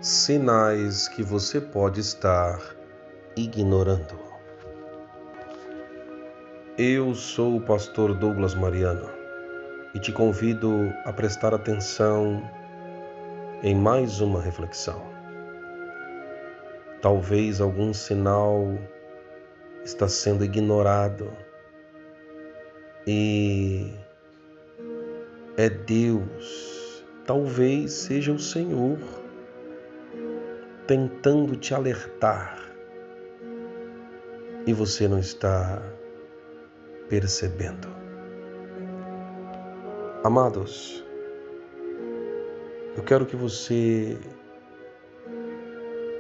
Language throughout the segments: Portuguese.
Sinais que você pode estar ignorando. Eu sou o pastor Douglas Mariano e te convido a prestar atenção em mais uma reflexão. Talvez algum sinal está sendo ignorado e é Deus, talvez seja o Senhor tentando te alertar e você não está percebendo. Amados, eu quero que você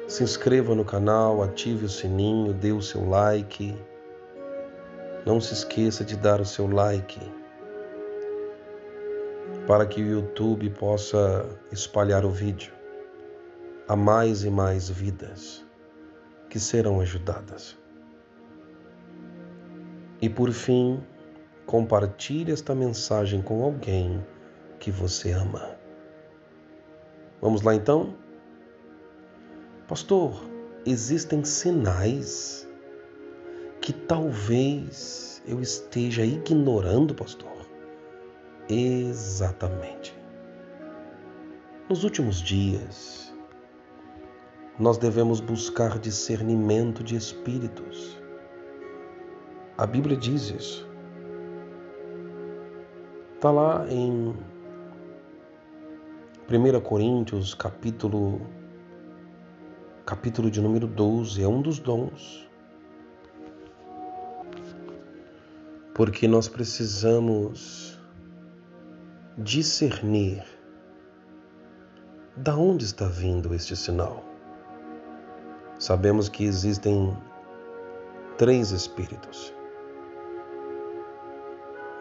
se inscreva no canal, ative o sininho, dê o seu like. Não se esqueça de dar o seu like para que o YouTube possa espalhar o vídeo a mais e mais vidas que serão ajudadas. E por fim, compartilhe esta mensagem com alguém que você ama. Vamos lá então? Pastor, existem sinais que talvez eu esteja ignorando, pastor? Exatamente. Nos últimos dias, nós devemos buscar discernimento de espíritos. A Bíblia diz isso. Está lá em 1 Coríntios, capítulo de número 12, é um dos dons. Porque nós precisamos discernir da onde está vindo este sinal. Sabemos que existem 3 espíritos.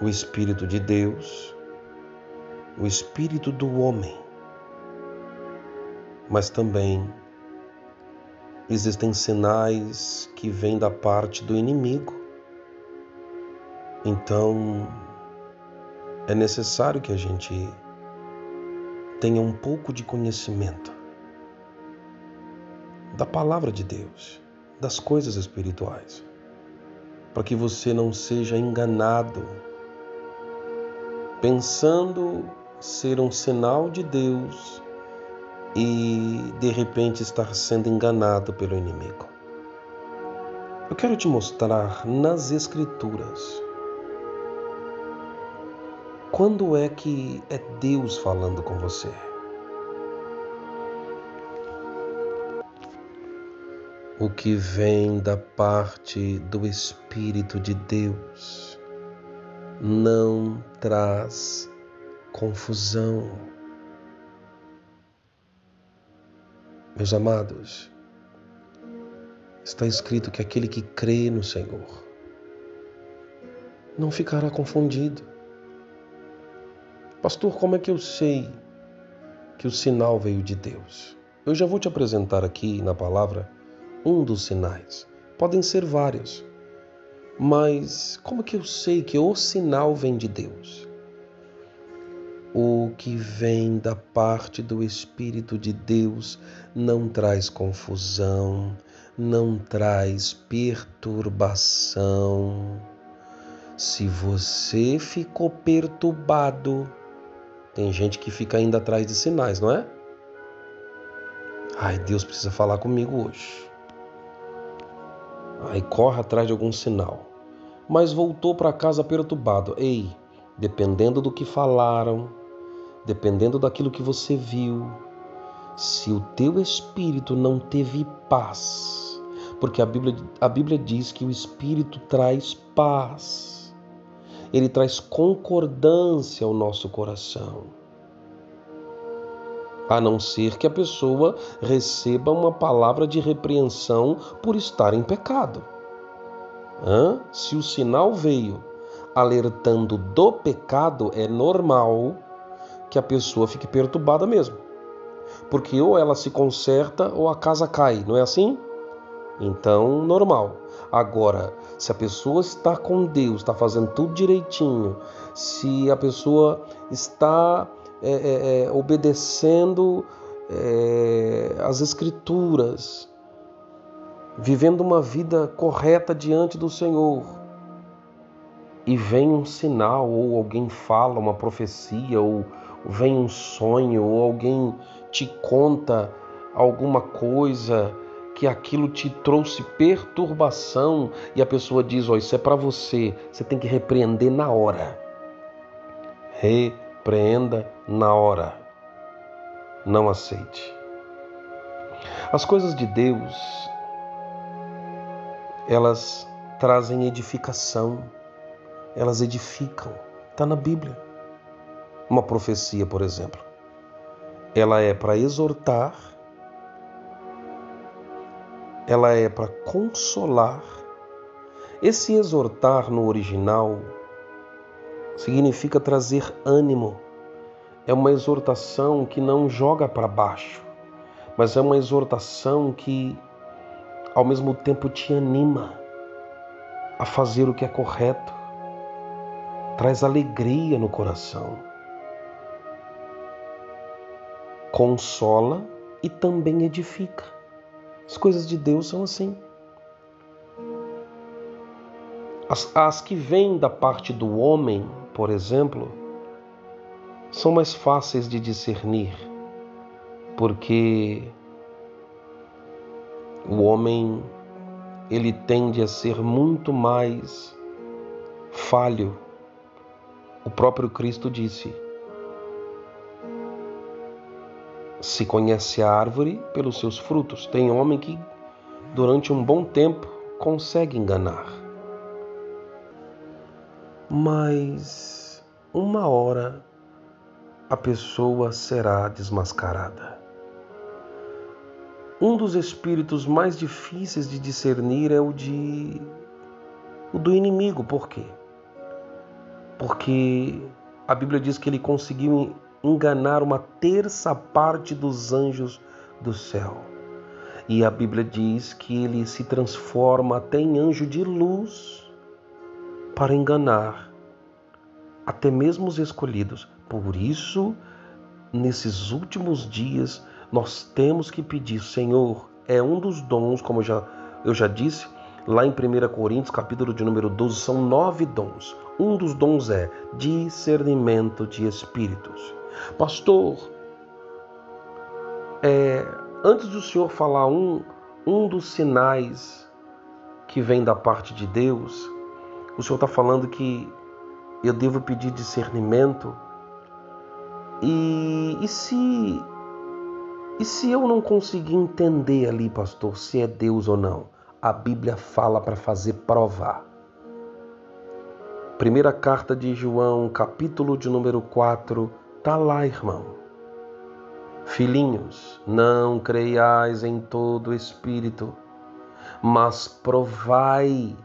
O Espírito de Deus, o Espírito do homem, mas também existem sinais que vêm da parte do inimigo. Então, é necessário que a gente tenha um pouco de conhecimento da palavra de Deus, das coisas espirituais, para que você não seja enganado, pensando ser um sinal de Deus e de repente estar sendo enganado pelo inimigo. Eu quero te mostrar nas Escrituras quando é que é Deus falando com você. O que vem da parte do Espírito de Deus não traz confusão. Meus amados, está escrito que aquele que crê no Senhor não ficará confundido. Pastor, como é que eu sei que o sinal veio de Deus? Eu já vou te apresentar aqui na palavra um dos sinais. Podem ser vários, mas como que eu sei que o sinal vem de Deus? O que vem da parte do Espírito de Deus não traz confusão, não traz perturbação. Se você ficou perturbado, tem gente que fica ainda atrás de sinais, não é? Ai, Deus precisa falar comigo hoje. Aí corre atrás de algum sinal. Mas voltou para casa perturbado. Ei, dependendo do que falaram, dependendo daquilo que você viu, se o teu espírito não teve paz, porque a Bíblia diz que o Espírito traz paz, ele traz concordância ao nosso coração, a não ser que a pessoa receba uma palavra de repreensão por estar em pecado. Se o sinal veio alertando do pecado, é normal que a pessoa fique perturbada mesmo. Porque ou ela se conserta ou a casa cai, não é assim? Então, normal. Agora, se a pessoa está com Deus, está fazendo tudo direitinho, se a pessoa está obedecendo as Escrituras, vivendo uma vida correta diante do Senhor, e vem um sinal, ou alguém fala uma profecia, ou vem um sonho, ou alguém te conta alguma coisa que aquilo te trouxe perturbação, e a pessoa diz, isso é para você, você tem que repreender na hora. Repreenda na hora. Não aceite. As coisas de Deus, elas trazem edificação, elas edificam. Está na Bíblia. Uma profecia, por exemplo, ela é para exortar, ela é para consolar. Esse exortar no original significa trazer ânimo. É uma exortação que não joga para baixo, mas é uma exortação que ao mesmo tempo te anima a fazer o que é correto, traz alegria no coração, consola e também edifica. As coisas de Deus são assim. As que vêm da parte do homem, por exemplo, são mais fáceis de discernir, porque o homem, ele tende a ser muito mais falho. O próprio Cristo disse: se conhece a árvore pelos seus frutos. Tem homem que durante um bom tempo consegue enganar, mas uma hora a pessoa será desmascarada. Um dos espíritos mais difíceis de discernir é o do inimigo. Por quê? Porque a Bíblia diz que ele conseguiu enganar uma terça parte dos anjos do céu. E a Bíblia diz que ele se transforma até em anjo de luz para enganar até mesmo os escolhidos. Por isso, nesses últimos dias, nós temos que pedir, Senhor, é um dos dons, como eu já disse, lá em 1 Coríntios, capítulo de número 12, são 9 dons. Um dos dons é discernimento de espíritos. Pastor, antes do Senhor falar um dos sinais que vem da parte de Deus, o Senhor está falando que eu devo pedir discernimento. E se eu não conseguir entender ali, pastor, se é Deus ou não? A Bíblia fala para fazer prova. Primeira carta de João, capítulo de número 4, está lá, irmão. Filhinhos, não creiais em todo espírito, mas provai.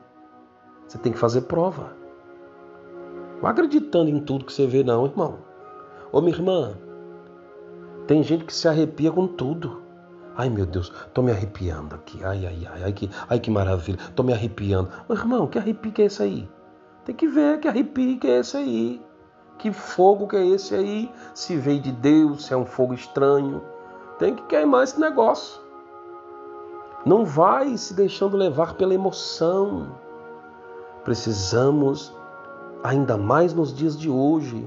Você tem que fazer prova. Não acreditando em tudo que você vê, não, irmão. Ô, minha irmã, tem gente que se arrepia com tudo. Ai, meu Deus, tô me arrepiando aqui. Ai, que maravilha. Tô me arrepiando. Ô, irmão, que arrepio que é esse aí? Tem que ver que arrepio que é esse aí. Que fogo que é esse aí? Se veio de Deus, se é um fogo estranho. Tem que queimar esse negócio. Não vai se deixando levar pela emoção. Precisamos, ainda mais nos dias de hoje,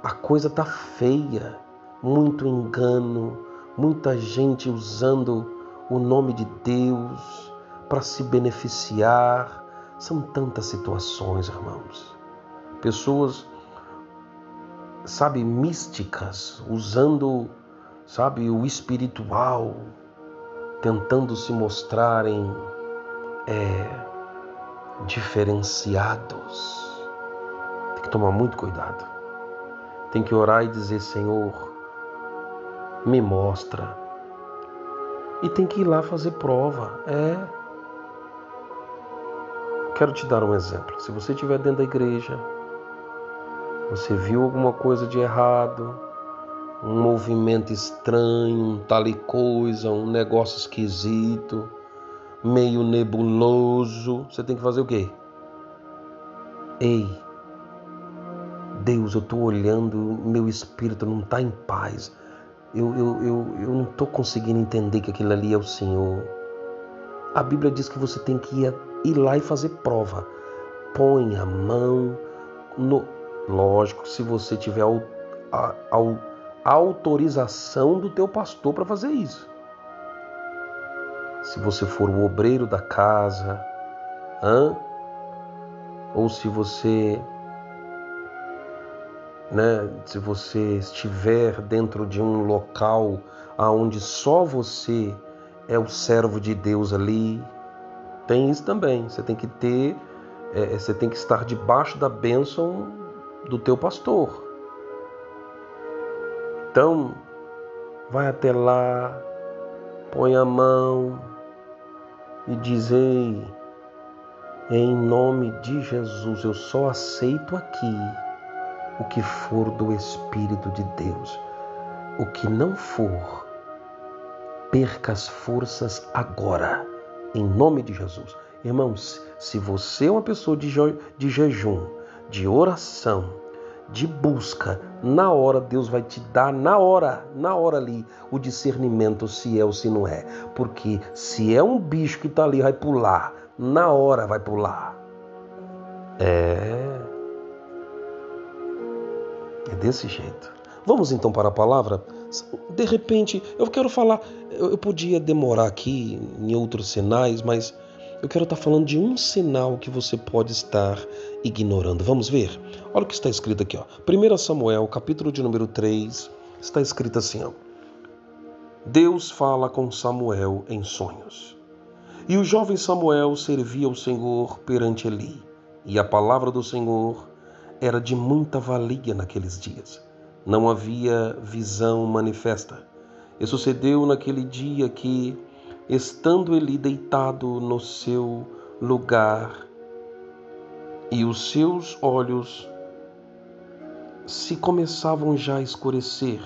a coisa tá feia. Muito engano, muita gente usando o nome de Deus para se beneficiar. São tantas situações, irmãos. Pessoas, místicas, usando, o espiritual, tentando se mostrarem diferenciados. Tem que tomar muito cuidado. Tem que orar e dizer, Senhor, me mostra. E tem que ir lá fazer prova. Quero te dar um exemplo. Se você estiver dentro da igreja, você viu alguma coisa de errado, um movimento estranho, tal e coisa, um negócio esquisito, meio nebuloso, você tem que fazer o quê? Ei, Deus, eu estou olhando, meu espírito não está em paz. eu não estou conseguindo entender que aquilo ali é o Senhor. A Bíblia diz que você tem que ir lá e fazer prova. Põe a mão no... Lógico, se você tiver a autorização do teu pastor para fazer isso. Se você for o obreiro da casa, ou se você estiver dentro de um local onde só você é o servo de Deus ali, tem isso também. Você tem que você tem que estar debaixo da bênção do teu pastor. Então, vai até lá, põe a mão e diz: ei, em nome de Jesus, eu só aceito aqui o que for do Espírito de Deus. O que não for, perca as forças agora, em nome de Jesus. Irmãos, se você é uma pessoa de jejum, de oração, de busca, na hora Deus vai te dar, na hora ali, o discernimento se é ou se não é. Porque se é um bicho que está ali, vai pular, na hora vai pular. É desse jeito. Vamos então para a palavra? De repente, eu quero falar, eu podia demorar aqui em outros sinais, mas eu quero estar falando de um sinal que você pode estar ignorando. Vamos ver? Olha o que está escrito aqui. 1 Samuel, capítulo de número 3, está escrito assim. Deus fala com Samuel em sonhos. E o jovem Samuel servia ao Senhor perante Eli. E a palavra do Senhor era de muita valia naqueles dias. Não havia visão manifesta. E sucedeu naquele dia que, estando Eli deitado no seu lugar, e os seus olhos se começavam já a escurecer.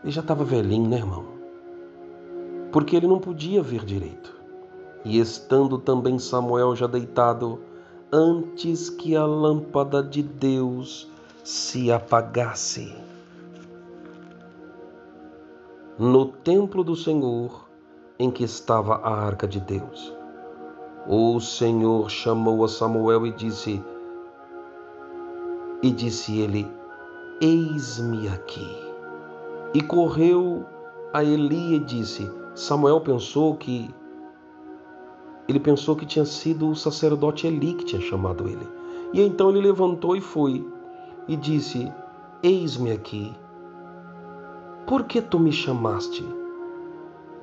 Ele já estava velhinho, né, irmão? Porque ele não podia ver direito. E estando também Samuel já deitado, antes que a lâmpada de Deus se apagasse, no templo do Senhor, em que estava a arca de Deus, o Senhor chamou a Samuel e disse ele: eis-me aqui. E correu a Eli e disse. Samuel pensou que tinha sido o sacerdote Eli que tinha chamado ele. E então ele levantou e foi e disse: eis-me aqui. Por que tu me chamaste?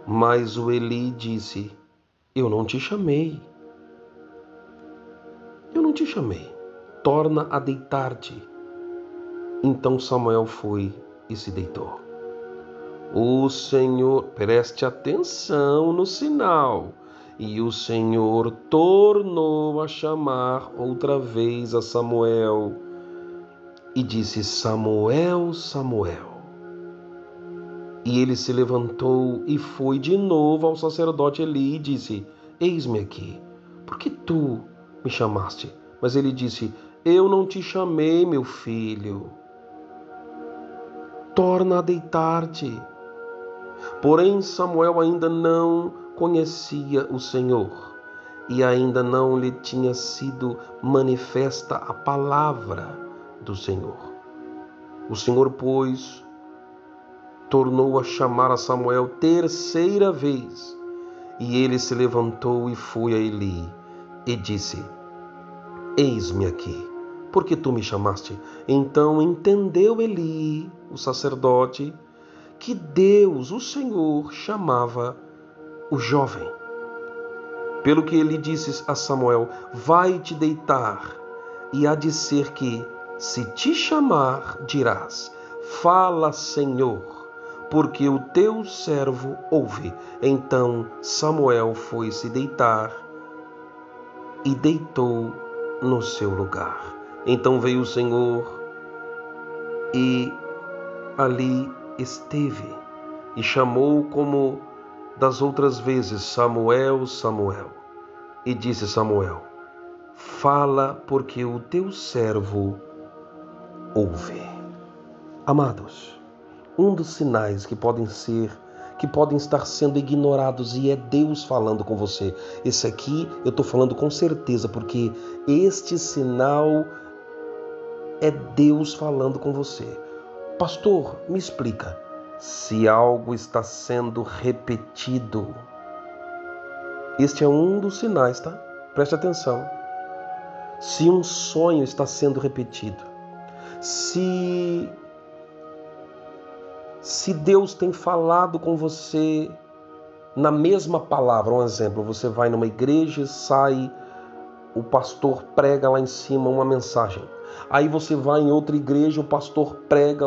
Mas o Eli disse: eu não te chamei. Eu não te chamei. Torna a deitar-te. Então Samuel foi e se deitou. O Senhor, preste atenção no sinal. E o Senhor tornou a chamar outra vez a Samuel e disse: Samuel, Samuel. E ele se levantou e foi de novo ao sacerdote Eli e disse: eis-me aqui. Por que tu me chamaste? Mas ele disse: eu não te chamei, meu filho. Torna a deitar-te. Porém, Samuel ainda não conhecia o Senhor e ainda não lhe tinha sido manifesta a palavra do Senhor. O Senhor, pois, tornou a chamar a Samuel terceira vez, e ele se levantou e foi a Eli e disse: eis-me aqui, porque tu me chamaste? Então entendeu Eli, o sacerdote, que Deus, o Senhor, chamava o jovem. Pelo que ele disse a Samuel: vai te deitar, e há de ser que, se te chamar, dirás: fala, Senhor, porque o teu servo ouve. Então Samuel foi se deitar e deitou no seu lugar. Então veio o Senhor e ali esteve e chamou como das outras vezes: Samuel, Samuel. E disse Samuel: fala, porque o teu servo ouve. Amados, Um dos sinais que podem estar sendo ignorados, e é Deus falando com você. Esse aqui eu estou falando com certeza, porque este sinal é Deus falando com você. Pastor, me explica. Se algo está sendo repetido, este é um dos sinais, tá? Preste atenção. Se um sonho está sendo repetido, se Deus tem falado com você na mesma palavra, um exemplo, você vai numa igreja, sai, o pastor prega lá em cima uma mensagem. Aí você vai em outra igreja, o pastor prega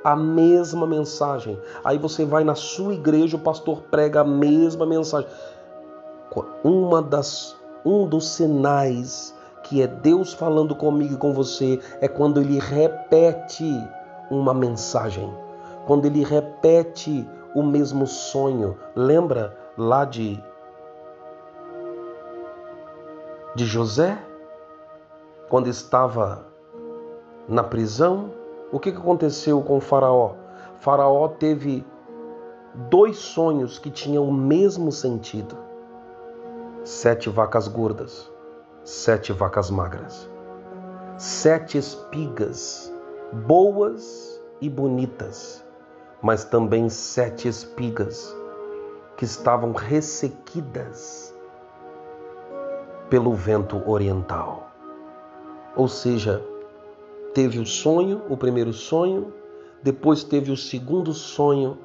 a mesma mensagem. Aí você vai na sua igreja, o pastor prega a mesma mensagem. Um dos sinais que é Deus falando comigo e com você é quando Ele repete uma mensagem. Quando Ele repete o mesmo sonho. Lembra lá de José? Quando estava na prisão, o que aconteceu com Faraó? Faraó teve 2 sonhos que tinham o mesmo sentido. 7 vacas gordas, 7 vacas magras, 7 espigas boas e bonitas, mas também 7 espigas que estavam ressequidas pelo vento oriental. Ou seja, teve o sonho, o primeiro sonho, depois teve o segundo sonho,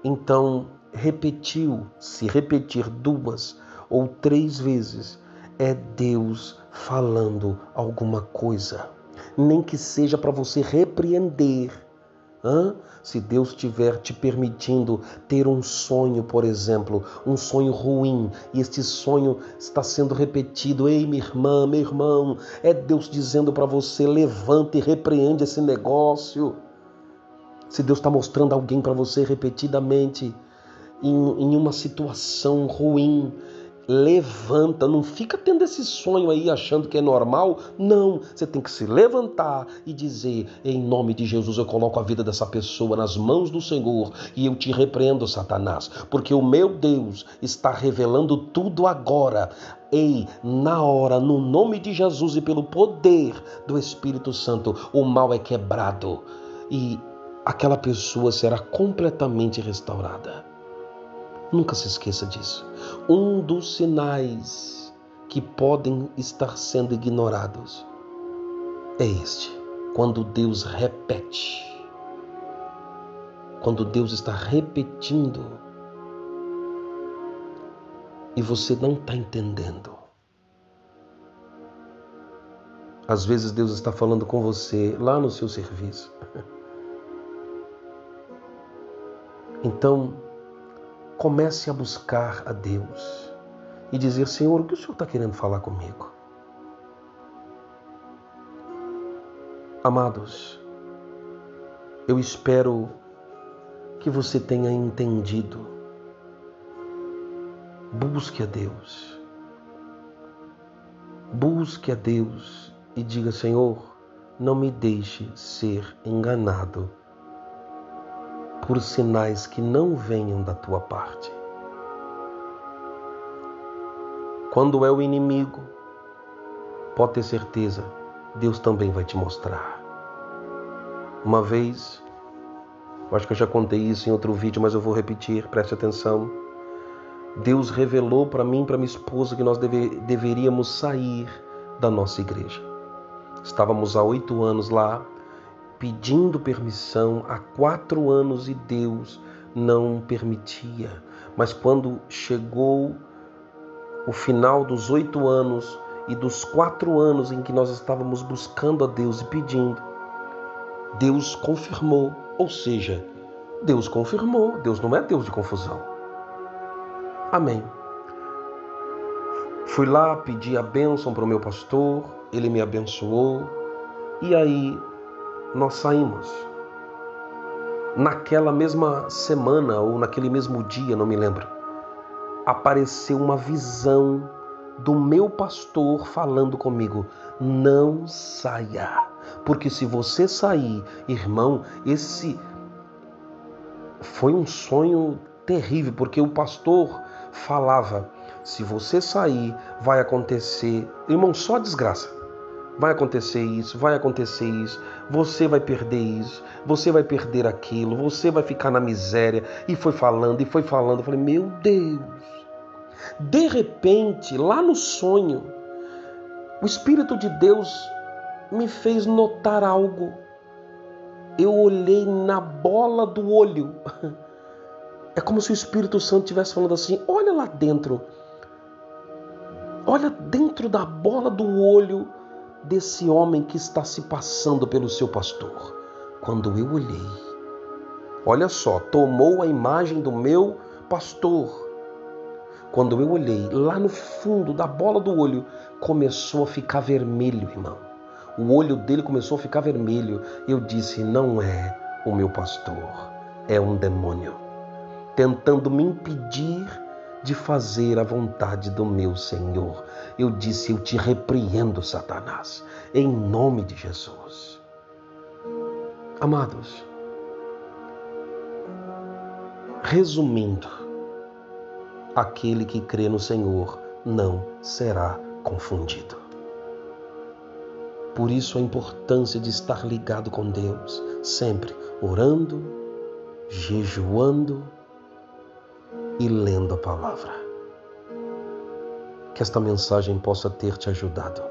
então se repetir 2 ou 3 vezes, é Deus falando alguma coisa. Nem que seja para você repreender. Se Deus estiver te permitindo ter um sonho, por exemplo, um sonho ruim, e este sonho está sendo repetido, ei, minha irmã, meu irmão, é Deus dizendo para você, levanta e repreende esse negócio. Se Deus está mostrando alguém para você repetidamente em uma situação ruim, levanta, não fica tendo esse sonho aí achando que é normal. Não, você tem que se levantar e dizer, em nome de Jesus eu coloco a vida dessa pessoa nas mãos do Senhor e eu te repreendo, Satanás, porque o meu Deus está revelando tudo agora. Ei, na hora, no nome de Jesus e pelo poder do Espírito Santo, o mal é quebrado e aquela pessoa será completamente restaurada. Nunca se esqueça disso. Um dos sinais que podem estar sendo ignorados é este. Quando Deus repete. Quando Deus está repetindo e você não está entendendo. Às vezes Deus está falando com você lá no seu serviço. Então, comece a buscar a Deus e dizer, Senhor, o que o Senhor está querendo falar comigo? Amados, eu espero que você tenha entendido. Busque a Deus. Busque a Deus e diga, Senhor, não me deixe ser enganado por sinais que não venham da tua parte. Quando é o inimigo, pode ter certeza, Deus também vai te mostrar. Uma vez, eu acho que eu já contei isso em outro vídeo, mas eu vou repetir, preste atenção. Deus revelou para mim e para minha esposa que nós deveríamos sair da nossa igreja. Estávamos há 8 anos lá, pedindo permissão há 4 anos e Deus não permitia. Mas quando chegou o final dos 8 anos e dos 4 anos em que nós estávamos buscando a Deus e pedindo, Deus confirmou. Ou seja, Deus confirmou. Deus não é Deus de confusão. Amém. Fui lá, pedi a bênção para o meu pastor, ele me abençoou e aí nós saímos. Naquela mesma semana ou naquele mesmo dia, não me lembro, apareceu uma visão do meu pastor falando comigo, não saia, porque se você sair, irmão, Foi um sonho terrível, porque o pastor falava: se você sair, vai acontecer, irmão, só desgraça. Vai acontecer isso, você vai perder isso, você vai perder aquilo, você vai ficar na miséria. E foi falando, e foi falando. Eu falei, meu Deus. De repente, lá no sonho, o Espírito de Deus me fez notar algo. Eu olhei na bola do olho. É como se o Espírito Santo estivesse falando assim: olha lá dentro. Olha dentro da bola do olho desse homem que está se passando pelo seu pastor. Quando eu olhei, olha só, tomou a imagem do meu pastor. Quando eu olhei, lá no fundo da bola do olho, começou a ficar vermelho, irmão. O olho dele começou a ficar vermelho. Eu disse, não é o meu pastor, é um demônio, tentando me impedir de fazer a vontade do meu Senhor. Eu disse, eu te repreendo, Satanás, em nome de Jesus. Amados, resumindo, aquele que crê no Senhor não será confundido. Por isso a importância de estar ligado com Deus, sempre orando, jejuando e lendo a palavra. Que esta mensagem possa ter te ajudado.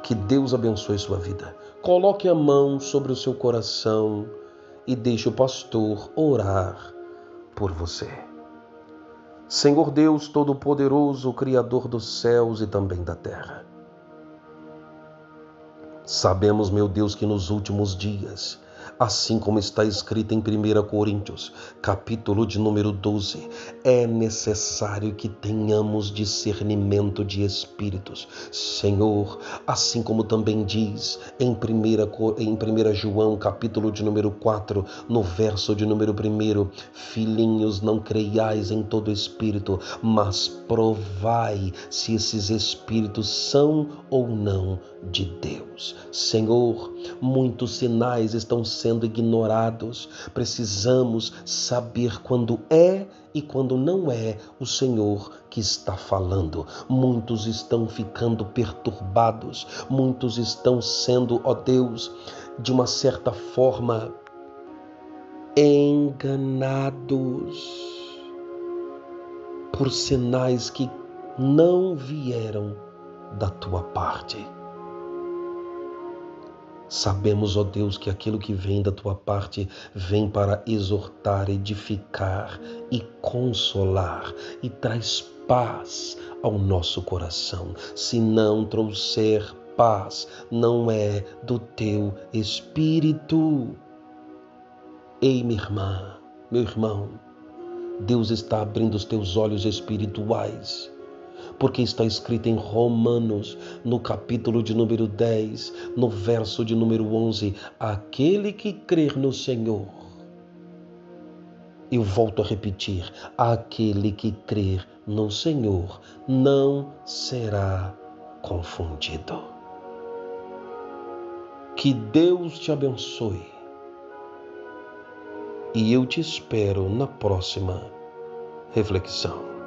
Que Deus abençoe sua vida. Coloque a mão sobre o seu coração e deixe o pastor orar por você. Senhor Deus Todo-Poderoso, Criador dos céus e também da terra. Sabemos, meu Deus, que nos últimos dias, assim como está escrito em 1 Coríntios, capítulo de número 12, é necessário que tenhamos discernimento de espíritos. Senhor, assim como também diz em 1 João, capítulo de número 4, no verso de número 1, filhinhos, não creiais em todo espírito, mas provai se esses espíritos são ou não de Deus. Senhor, muitos sinais estão sendo ignorados. Precisamos saber quando é e quando não é o Senhor que está falando. Muitos estão ficando perturbados. Muitos estão sendo, ó Deus, de uma certa forma enganados por sinais que não vieram da tua parte. Sabemos, ó Deus, que aquilo que vem da tua parte vem para exortar, edificar e consolar e traz paz ao nosso coração. Se não trouxer paz, não é do teu espírito. Ei, minha irmã, meu irmão, Deus está abrindo os teus olhos espirituais. Porque está escrito em Romanos, no capítulo de número 10, no verso de número 11, aquele que crer no Senhor, eu volto a repetir, aquele que crer no Senhor não será confundido. Que Deus te abençoe e eu te espero na próxima reflexão.